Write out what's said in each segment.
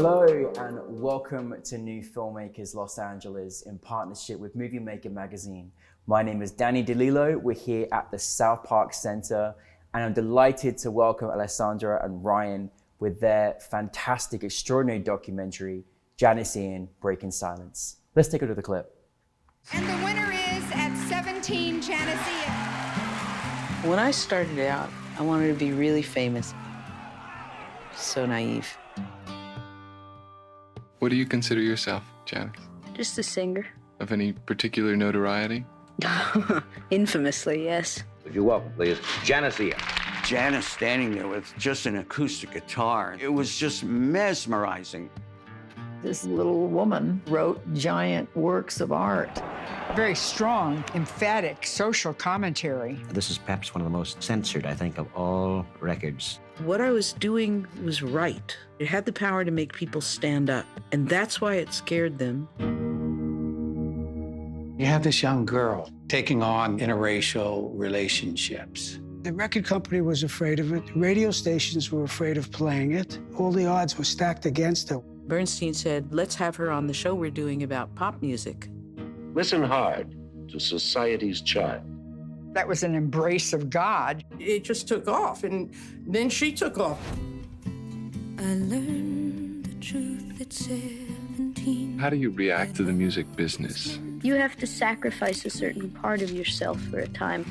Hello and welcome to New Filmmakers Los Angeles in partnership with Movie Maker magazine. My name is Danny DeLillo. We're here at the South Park Center and I'm delighted to welcome Alessandra and Ryan with their fantastic, extraordinary documentary, Janice Ian, Breaking Silence. Let's take a look at the clip. And the winner is at 17, Janice Ian. When I started out, I wanted to be really famous. So naive. What do you consider yourself, Janice? Just a singer. Of any particular notoriety? Infamously, yes. If you welcome, please, Janice Ian. Janice standing there with just an acoustic guitar. It was just mesmerizing. This little woman wrote giant works of art. Very strong, emphatic social commentary. This is perhaps one of the most censored, I think, of all records. What I was doing was right. It had the power to make people stand up, and that's why it scared them. You have this young girl taking on interracial relationships. The record company was afraid of it. Radio stations were afraid of playing it. All the odds were stacked against her. Bernstein said, let's have her on the show we're doing about pop music. Listen hard to society's chart. That was an embrace of God. It just took off, and then she took off. I learned the truth at 17. How do you react to the music business? You have to sacrifice a certain part of yourself for a time.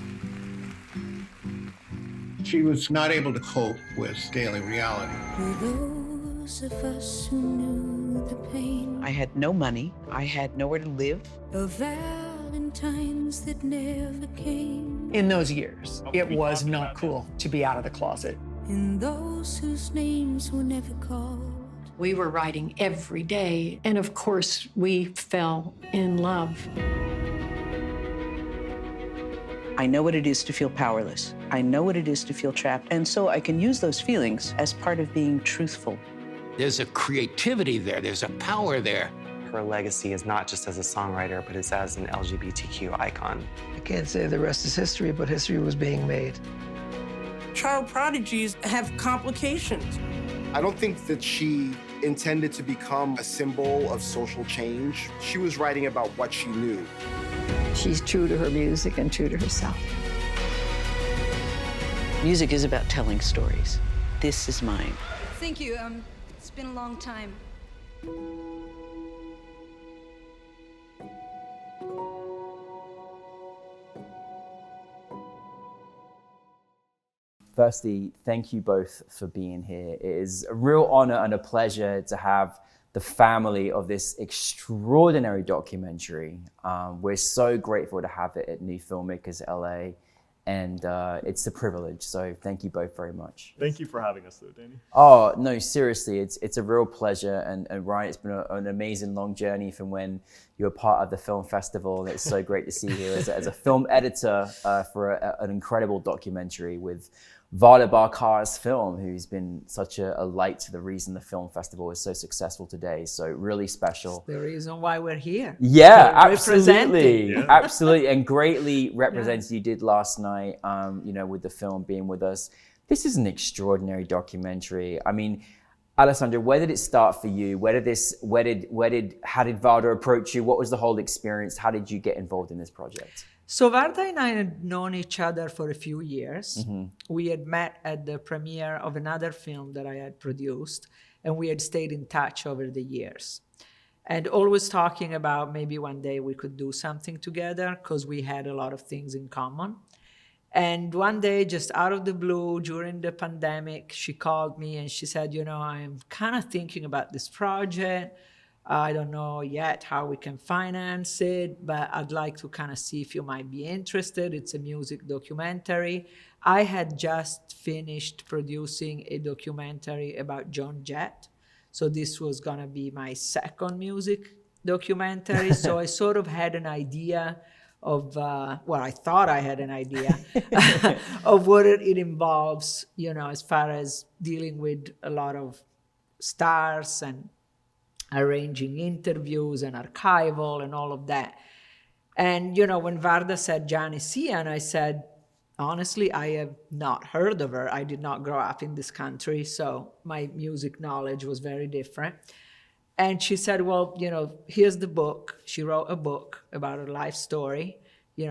She was not able to cope with daily reality. For those of us who knew the pain. I had no money. I had nowhere to live. Of Valentines that never came. In those years, it was not cool to be out of the closet. In those whose names were never called. We were writing every day, and of course, we fell in love. I know what it is to feel powerless. I know what it is to feel trapped, and so I can use those feelings as part of being truthful. There's a creativity there, there's a power there. Her legacy is not just as a songwriter, but it's as an LGBTQ icon. I can't say the rest is history, but history was being made. Child prodigies have complications. I don't think that she intended to become a symbol of social change. She was writing about what she knew. She's true to her music and true to herself. Music is about telling stories. This is mine. Thank you. It's been a long time. Firstly, thank you both for being here. It is a real honor and a pleasure to have the family of this extraordinary documentary. We're so grateful to have it at New Filmmakers LA, and it's a privilege. So thank you both very much. Thank you for having us though, Danny. Oh, no, seriously, it's a real pleasure. And Ryan, it's been an amazing long journey from when you were part of the film festival. And it's so great to see you here as a film editor for an incredible documentary with Vada Barkar's film, who's been such a light to the reason the film festival is so successful today. So really special. It's the reason why we're here. Yeah, absolutely. Yeah. Absolutely. And greatly represented you did last night, with the film being with us. This is an extraordinary documentary. I mean, Alessandra, where did it start for you? How did Vada approach you? What was the whole experience? How did you get involved in this project? So Varda and I had known each other for a few years. Mm-hmm. We had met at the premiere of another film that I had produced, and we had stayed in touch over the years. And always talking about maybe one day we could do something together because we had a lot of things in common. And one day, just out of the blue, during the pandemic, she called me and she said, I'm kind of thinking about this project. I don't know yet how we can finance it, but I'd like to kind of see if you might be interested. It's a music documentary. I had just finished producing a documentary about John Jett. So this was gonna be my second music documentary. So I sort of had an idea of, I thought I had an idea of what it involves, as far as dealing with a lot of stars and arranging interviews and archival and all of that. And, when Varda said Janice Ian, I said, honestly, I have not heard of her. I did not grow up in this country, so my music knowledge was very different. And she said, well, here's the book. She wrote a book about her life story,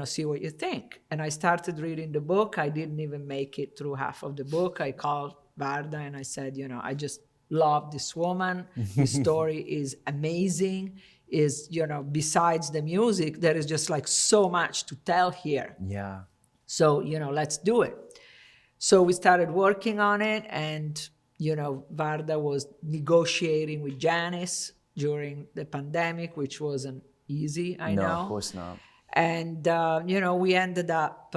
see what you think. And I started reading the book. I didn't even make it through half of the book. I called Varda and I said, I just love this woman. The story is amazing. Besides the music, there is just like so much to tell here. Yeah. So, let's do it. So we started working on it, and Varda was negotiating with Janice during the pandemic, which wasn't easy, I know. No, of course not. And, we ended up,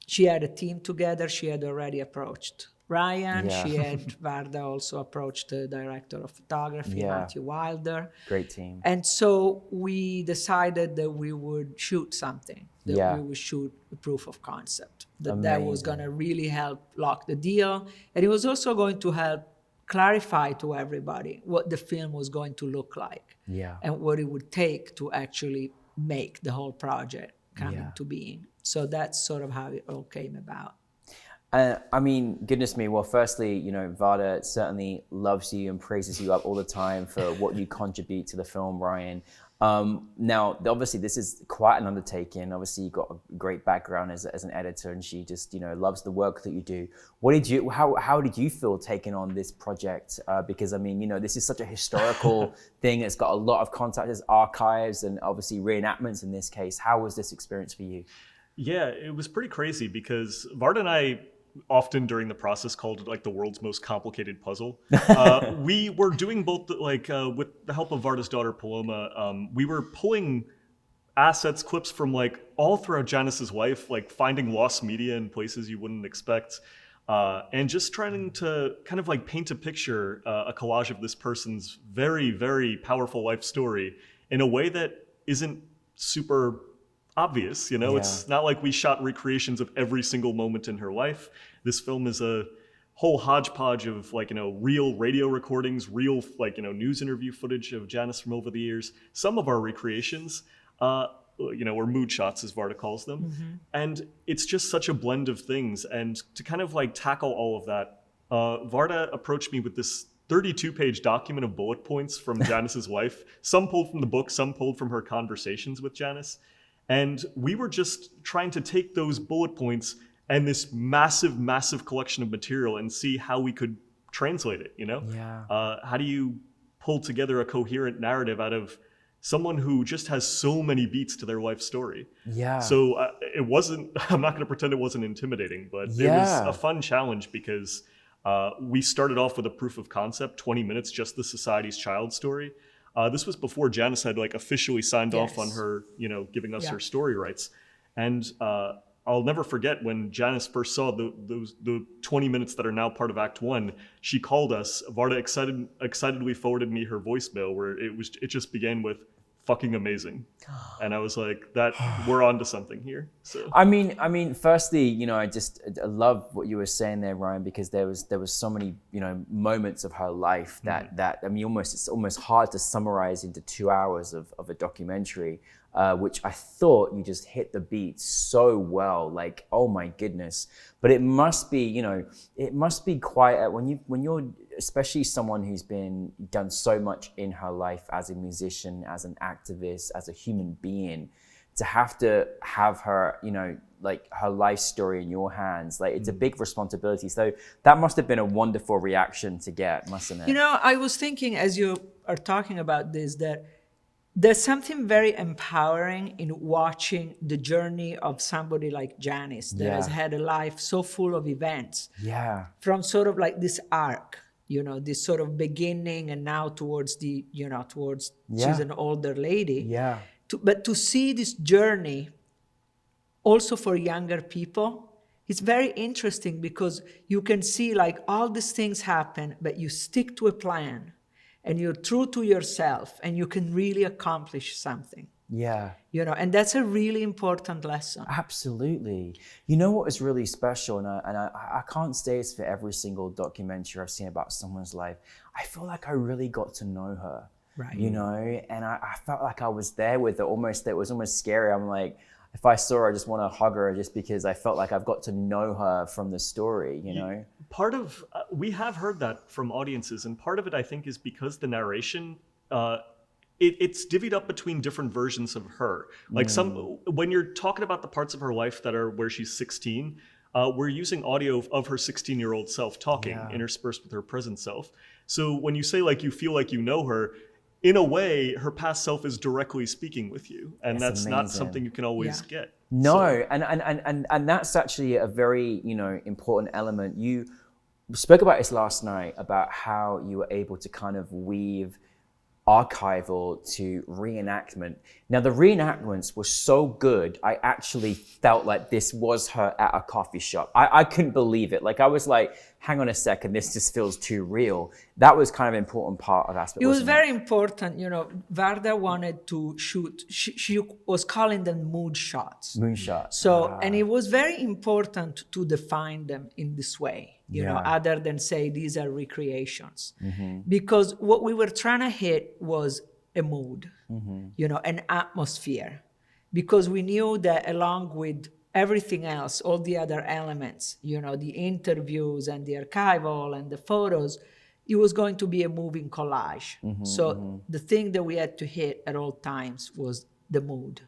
she had a team together. She had already approached Ryan. Yeah. She had, Varda also approached the director of photography, Matthew Wilder. Great team. And so we decided that we would shoot something, that we would shoot a proof of concept, that was going to really help lock the deal. And it was also going to help clarify to everybody what the film was going to look like and what it would take to actually make the whole project come into being. So that's sort of how it all came about. I mean, goodness me. Well, firstly, Varda certainly loves you and praises you up all the time for what you contribute to the film, Ryan. Now, obviously, this is quite an undertaking. Obviously, you've got a great background as an editor, and she just, loves the work that you do. How did you feel taking on this project? Because, I mean, this is such a historical thing. It's got a lot of content, there's archives, and obviously reenactments in this case. How was this experience for you? Yeah, it was pretty crazy because Varda and I often during the process called it like the world's most complicated puzzle. We were doing both with the help of Varda's daughter Paloma, we were pulling assets, clips from all throughout Janice's life, finding lost media in places you wouldn't expect, and just trying to kind of paint a picture, a collage of this person's very, very powerful life story in a way that isn't super obvious, It's not like we shot recreations of every single moment in her life. This film is a whole hodgepodge of real radio recordings, real news interview footage of Janice from over the years. Some of our recreations, or mood shots as Varda calls them. Mm-hmm. And it's just such a blend of things. And to kind of tackle all of that, Varda approached me with this 32-page document of bullet points from Janice's life, some pulled from the book, some pulled from her conversations with Janice. And we were just trying to take those bullet points and this massive, massive collection of material and see how we could translate it, How do you pull together a coherent narrative out of someone who just has so many beats to their life story? Yeah. So it wasn't, I'm not going to pretend it wasn't intimidating, but it was a fun challenge because we started off with a proof of concept, 20 minutes, just the Society's Child story. This was before Janice had officially signed off on her, giving us her story rights. And I'll never forget when Janice first saw the 20 minutes that are now part of Act 1, she called us. Varda excitedly forwarded me her voicemail where it just began with fucking amazing. And I was like, we're onto something here. So I mean, firstly, I love what you were saying there, Ryan, because there was so many, moments of her life that it's almost hard to summarize into 2 hours of a documentary, which I thought you just hit the beat so well, oh my goodness. But it must be, it must be quite when you're especially someone who's done so much in her life as a musician, as an activist, as a human being, to have her, her life story in your hands, it's a big responsibility. So that must have been a wonderful reaction to get, mustn't it? I was thinking as you are talking about this, that there's something very empowering in watching the journey of somebody like Janice that has had a life so full of events. Yeah. From sort of this arc, this sort of beginning and now towards she's an older lady. Yeah. But to see this journey also for younger people, it's very interesting because you can see all these things happen, but you stick to a plan and you're true to yourself and you can really accomplish something. Yeah. And that's a really important lesson. Absolutely. You know what is really special, and I can't say it's for every single documentary I've seen about someone's life. I feel like I really got to know her. Right. And I felt like I was there with her almost. It was almost scary. I'm like, if I saw her, I just want to hug her just because I felt like I've got to know her from the story, you know? Part of, we have heard that from audiences, and part of it I think is because the narration, it's divvied up between different versions of her. Like when you're talking about the parts of her life that are where she's 16, we're using audio of her 16-year-old self talking, interspersed with her present self. So when you say like you feel like you know her, in a way, her past self is directly speaking with you, and that's not something you can always get. No, and that's actually a very, you know, important element. You spoke about this last night about how you were able to kind of weave archival to reenactment. Now the reenactments were so good, I actually felt like this was her at a coffee shop. I couldn't believe it. Like I was like, hang on a second, this just feels too real. That was kind of an important part of aspect. It was very important, you know, Varda wanted to shoot, she was calling them mood shots. Moon shots. So, and it was very important to define them in this way, you know, other than say these are recreations. Because what we were trying to hit was a mood, you know, an atmosphere. Because we knew that along with everything else, all the other elements, you know, the interviews and the archival and the photos, it was going to be a moving collage. So the thing that we had to hit at all times was the mood.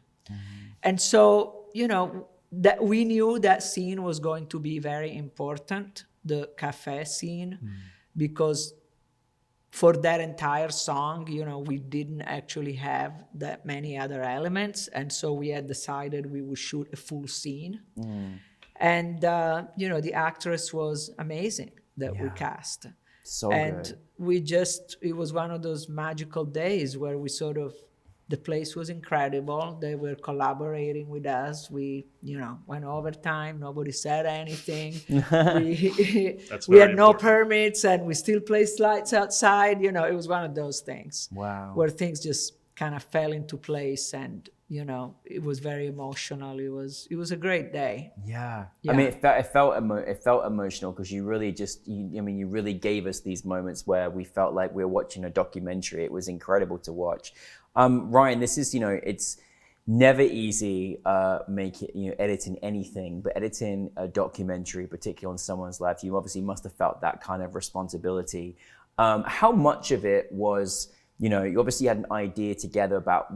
And so, you know, that we knew that scene was going to be very important, the cafe scene, because for that entire song, you know, we didn't actually have that many other elements. And so we had decided we would shoot a full scene. And, you know, the actress was amazing that we cast. So and good. We just, it was one of those magical days where we sort of, the place was incredible. They were collaborating with us. We, you know, went overtime. Nobody said anything. We had no permits, and we still placed lights outside. You know, it was one of those things. Wow. Where things just kind of fell into place, and you know, it was very emotional. It was a great day. Yeah. I mean, it felt emotional because you really you really gave us these moments where we felt like we were watching a documentary. It was incredible to watch. Ryan, this is, you know, it's never easy editing anything, but editing a documentary, particularly on someone's life, you obviously must have felt that kind of responsibility. How much of it was, you know, you obviously had an idea together about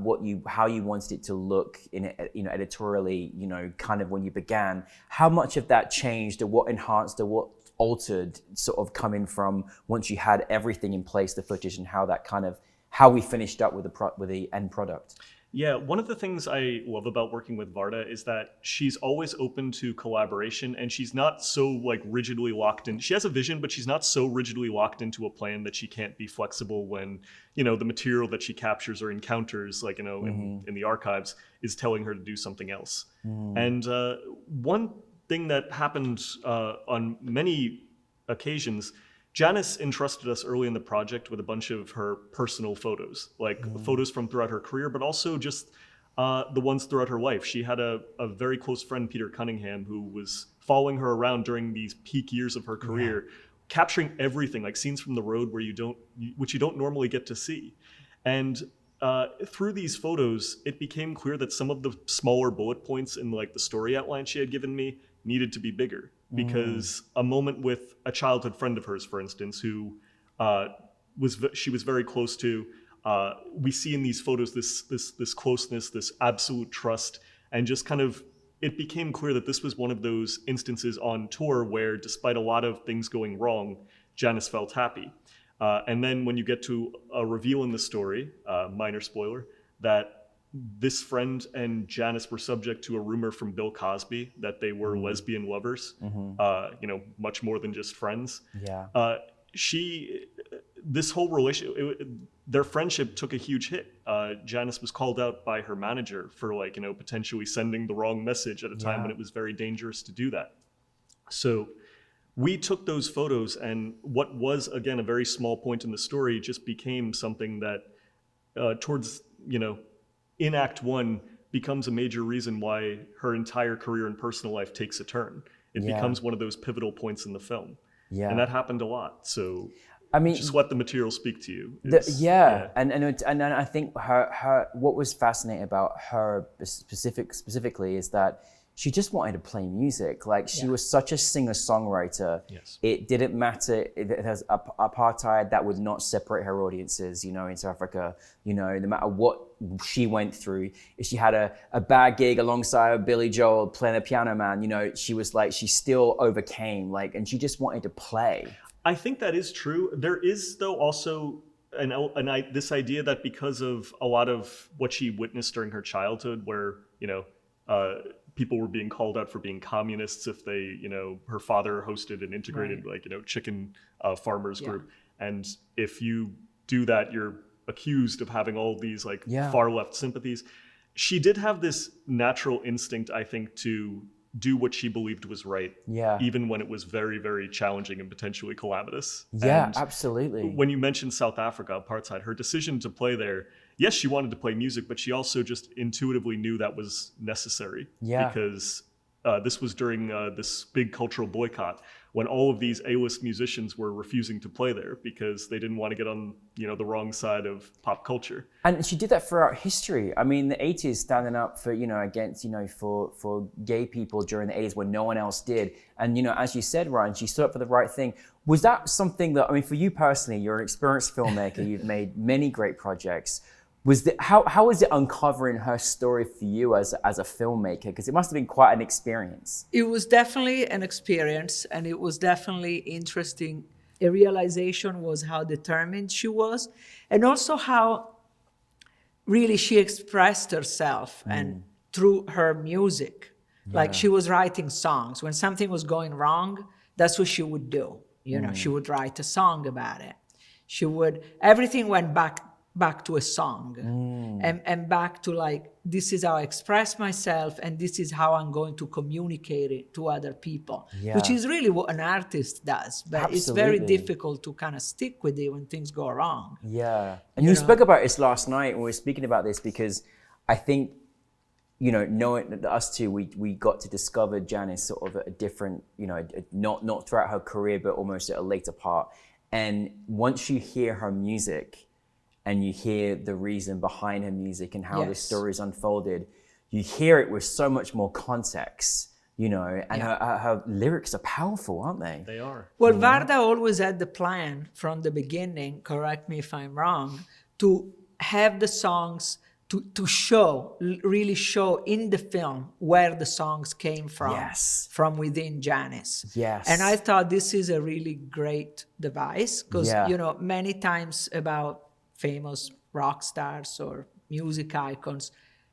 how you wanted it to look in, you know, editorially, you know, kind of when you began. How much of that changed, or what enhanced, or what altered, sort of coming from once you had everything in place, the footage, and how we finished up with the end product? Yeah, one of the things I love about working with Varda is that she's always open to collaboration, and she's not so like rigidly locked in. She has a vision, but she's not so rigidly locked into a plan that she can't be flexible when, you know, the material that she captures or encounters, like, you know, in the archives, is telling her to do something else. And one thing that happened on many occasions, Janice entrusted us early in the project with a bunch of her personal photos, like photos from throughout her career, but also just the ones throughout her life. She had a very close friend, Peter Cunningham, who was following her around during these peak years of her career, capturing everything, like scenes from the road which you don't normally get to see. And through these photos, it became clear that some of the smaller bullet points in like the story outline she had given me needed to be bigger. Because a moment with a childhood friend of hers, for instance, who she was very close to, we see in these photos this closeness, this absolute trust, and just kind of, it became clear that this was one of those instances on tour where, despite a lot of things going wrong, Janice felt happy. And then when you get to a reveal in the story, minor spoiler, that this friend and Janice were subject to a rumor from Bill Cosby that they were lesbian lovers, you know, much more than just friends. Yeah. This whole relationship, their friendship took a huge hit. Janice was called out by her manager for, like, you know, potentially sending the wrong message at a time when it was very dangerous to do that. So we took those photos, and what was, again, a very small point in the story just became something that towards, you know, in Act 1 becomes a major reason why her entire career and personal life takes a turn. It becomes one of those pivotal points in the film. And that happened a lot. So I mean, just let the material speak to you. And I think her what was fascinating about her specifically is that she just wanted to play music. Like she was such a singer-songwriter. Yes. It didn't matter. It has apartheid that would not separate her audiences, you know, in South Africa, you know, no matter what she went through. If she had a bad gig alongside Billy Joel playing a piano man, you know, she was like, she still overcame, like, and she just wanted to play. I think that is true. There is, though, also this idea that because of a lot of what she witnessed during her childhood, where, you know, people were being called out for being communists if they, you know, her father hosted an integrated, like, you know, chicken farmers group. And if you do that, you're accused of having all these, like, far left sympathies. She did have this natural instinct, I think, to do what she believed was right, even when it was very, very challenging and potentially calamitous. Yeah, and absolutely. When you mentioned South Africa, apartheid, her decision to play there, yes, she wanted to play music, but she also just intuitively knew that was necessary. Because this was during this big cultural boycott when all of these A-list musicians were refusing to play there because they didn't want to get on, you know, the wrong side of pop culture. And she did that throughout history. I mean, the 80s standing up for, you know, against, you know, for gay people during the 80s when no one else did. And, you know, as you said, Ryan, she stood up for the right thing. Was that something that, I mean, for you personally, you're an experienced filmmaker, you've made many great projects. How was it uncovering her story for you as a filmmaker? Because it must have been quite an experience. It was definitely an experience, and it was definitely interesting. A realization was how determined she was, and also how really she expressed herself and through her music. Like she was writing songs. When something was going wrong, that's what she would do. You know, she would write a song about it. Everything went back to a song and back to like, this is how I express myself and this is how I'm going to communicate it to other people, which is really what an artist does. But it's very difficult to kind of stick with it when things go wrong. Yeah. And you spoke about this last night when we were speaking about this, because I think, you know, knowing us two, we got to discover Janice sort of at a different, you know, not throughout her career, but almost at a later part. And once you hear her music, and you hear the reason behind her music and how the story's unfolded, you hear it with so much more context, you know, and her lyrics are powerful, aren't they? They are. Well, Varda always had the plan from the beginning, correct me if I'm wrong, to have the songs to show, really show in the film where the songs came from within Janice. Yes. And I thought this is a really great device because, you know, many times about famous rock stars or music icons,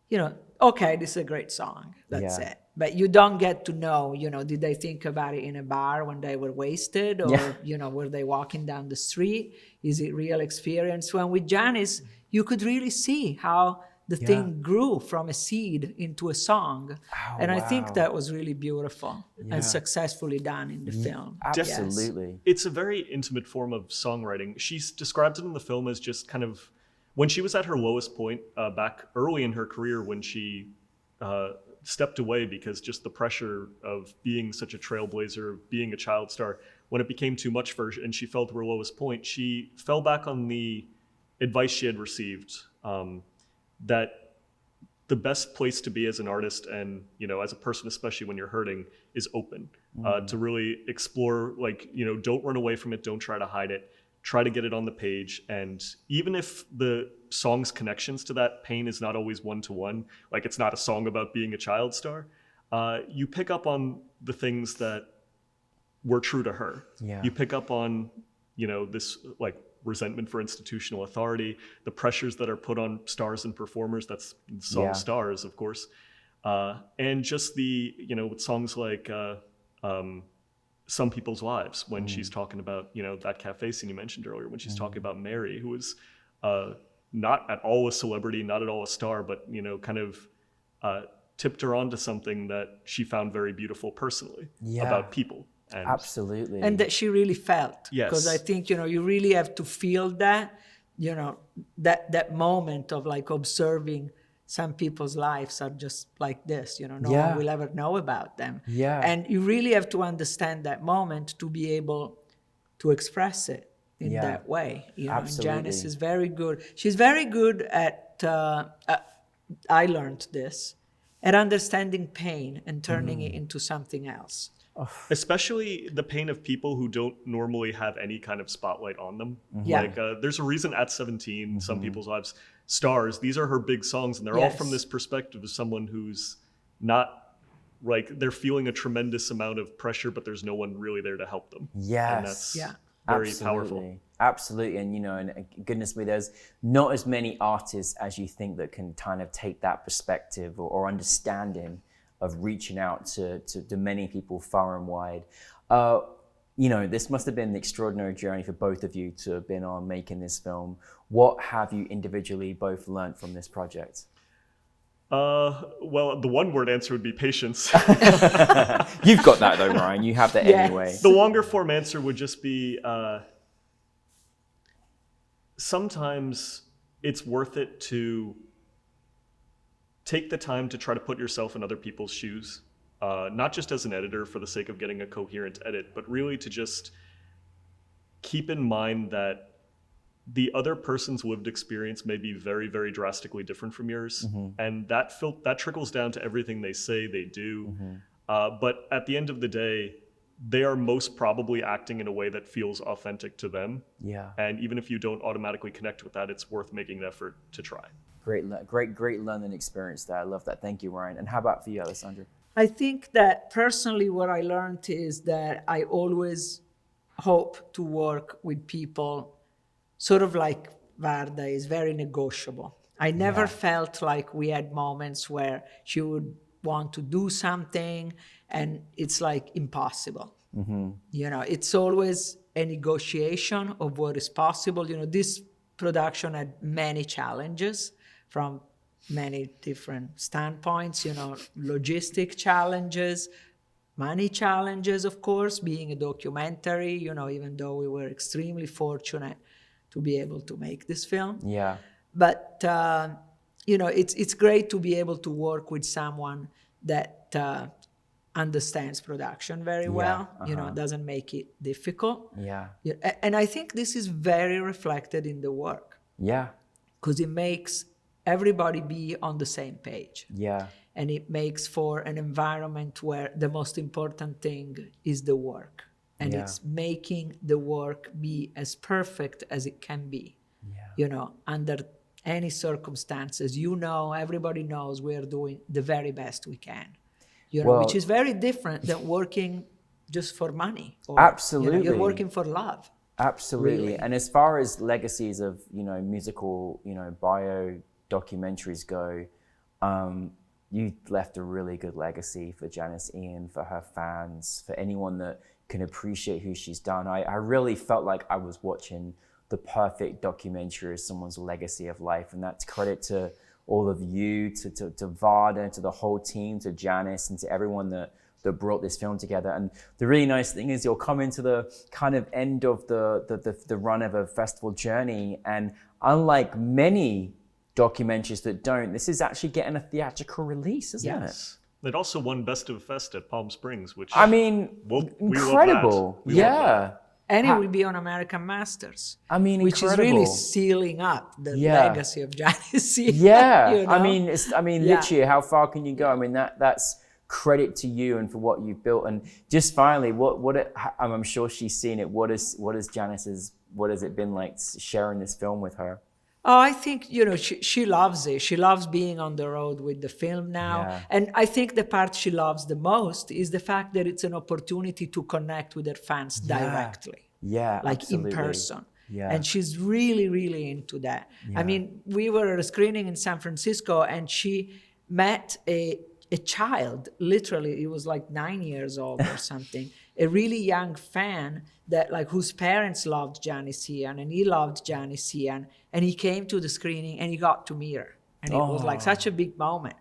you know, okay, this is a great song, that's it. But you don't get to know, you know, did they think about it in a bar when they were wasted or, you know, were they walking down the street? Is it real experience? When with Janice, you could really see how the thing grew from a seed into a song. Oh, and I think that was really beautiful and successfully done in the film. Absolutely. It's a very intimate form of songwriting. She's described it in the film as just kind of, when she was at her lowest point back early in her career, when she stepped away because just the pressure of being such a trailblazer, being a child star, when it became too much for her and she fell to her lowest point, she fell back on the advice she had received, that the best place to be as an artist and, you know, as a person, especially when you're hurting, is open, to really explore, like, you know, don't run away from it. Don't try to hide it. Try to get it on the page. And even if the song's connections to that pain is not always one-to-one, like it's not a song about being a child star, you pick up on the things that were true to her. You pick up on, you know, this like resentment for institutional authority, the pressures that are put on stars and performers, that's song stars, of course. And just the, you know, with songs like Some People's Lives, when she's talking about, you know, that cafe scene you mentioned earlier, when she's talking about Mary, who was not at all a celebrity, not at all a star, but, you know, kind of tipped her onto something that she found very beautiful personally about people. And absolutely. And that she really felt. Yes. Because I think, you know, you really have to feel that, you know, that moment of like observing some people's lives are just like this, you know, no one will ever know about them. And you really have to understand that moment to be able to express it. in that way. You know, and Absolutely. Janice is very good. She's very good at, I learned this, at understanding pain and turning it into something else. Especially the pain of people who don't normally have any kind of spotlight on them. Yeah. Like there's a reason at 17, some people's lives, Stars, these are her big songs, and they're all from this perspective of someone who's not, like, they're feeling a tremendous amount of pressure, but there's no one really there to help them. Yes. And that's very powerful. Absolutely. And, you know, and goodness me, there's not as many artists as you think that can kind of take that perspective or understanding of reaching out to many people far and wide. You know, this must have been an extraordinary journey for both of you to have been on making this film. What have you individually both learned from this project? Well, the one word answer would be patience. You've got that though, Ryan. You have that anyway. The longer form answer would just be, sometimes it's worth it to take the time to try to put yourself in other people's shoes, not just as an editor for the sake of getting a coherent edit, but really to just keep in mind that the other person's lived experience may be very, very drastically different from yours. And that trickles down to everything they say, they do. But at the end of the day, they are most probably acting in a way that feels authentic to them. Yeah. And even if you don't automatically connect with that, it's worth making the effort to try. Great learning experience there. I love that. Thank you, Ryan. And how about for you, Alessandra? I think that personally what I learned is that I always hope to work with people sort of like Varda is very negotiable. I never felt like we had moments where she would want to do something and it's like impossible. You know, it's always a negotiation of what is possible. You know, this production had many challenges from many different standpoints, you know, logistic challenges, money challenges, of course, being a documentary, you know, even though we were extremely fortunate to be able to make this film. Yeah. But, you know, it's great to be able to work with someone that understands production very well, you know, doesn't make it difficult. Yeah. And I think this is very reflected in the work. Yeah. Because it makes everybody be on the same page. Yeah. And it makes for an environment where the most important thing is the work. And it's making the work be as perfect as it can be. You know, under any circumstances, you know, everybody knows we're doing the very best we can. You know, which is very different than working just for money. Or, absolutely. You know, you're working for love. Absolutely. Really. And as far as legacies of, you know, musical, you know, bio documentaries go, you left a really good legacy for Janice Ian, for her fans, for anyone that can appreciate who she's done. I really felt like I was watching the perfect documentary of someone's legacy of life. And that's credit to all of you, to Varda, to the whole team, to Janice, and to everyone that brought this film together. And the really nice thing is you'll come into the kind of end of the run of a festival journey. And unlike many documentaries that don't, this is actually getting a theatrical release, isn't it? It also won Best of Fest at Palm Springs, which I mean, incredible. Yeah. And it will be on American Masters. I mean, which is really sealing up the legacy of Janice. Yeah. You know? I mean, literally, how far can you go? I mean, that's credit to you and for what you've built. And just finally, I'm sure she's seen it. What has it been like sharing this film with her? Oh, I think, you know, she loves it. She loves being on the road with the film now. Yeah. And I think the part she loves the most is the fact that it's an opportunity to connect with her fans directly. Yeah, like absolutely. in person. Yeah. And she's really, really into that. Yeah. I mean, we were at a screening in San Francisco and she met a child, literally, he was like 9 years old or something, a really young fan that like whose parents loved Janice Ian and he loved Janice Ian, and he came to the screening and he got to meet her. And it was like such a big moment.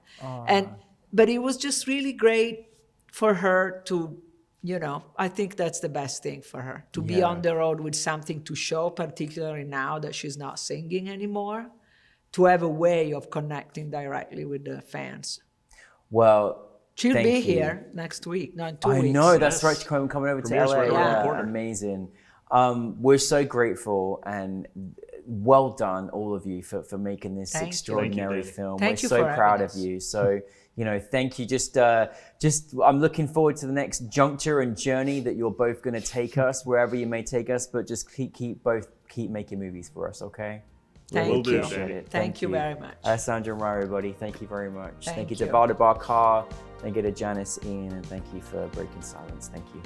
But it was just really great for her to, you know, I think that's the best thing for her, to be on the road with something to show, particularly now that she's not singing anymore, to have a way of connecting directly with the fans. Well, she'll be here next week, not in 2 weeks. I know, that's right. She's coming over to LA. Right around the corner. Amazing. We're so grateful and well done, all of you, for making this extraordinary film. We're so proud of you. So, you know, thank you. Just I'm looking forward to the next juncture and journey that you're both going to take us, wherever you may take us. But just keep making movies for us, okay? Thank you. Appreciate it. Thank you very much. Alessandra and Ryan, everybody, thank you very much. Thank you to you. Varda Barkar, thank you to Janice, Ian, and thank you for breaking silence. Thank you.